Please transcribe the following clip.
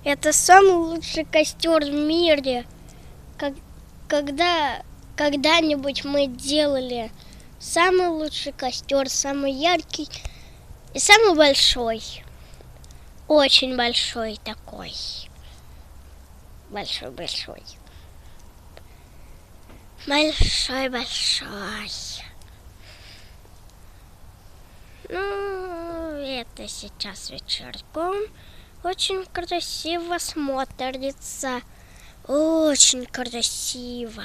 Это самый лучший костер в мире. Когда когда-нибудь мы делали самый лучший костер, самый яркий и самый большой. Очень большой такой. Большой-большой. Большой-большой. Ну, это сейчас вечерком очень красиво смотрится. Очень красиво.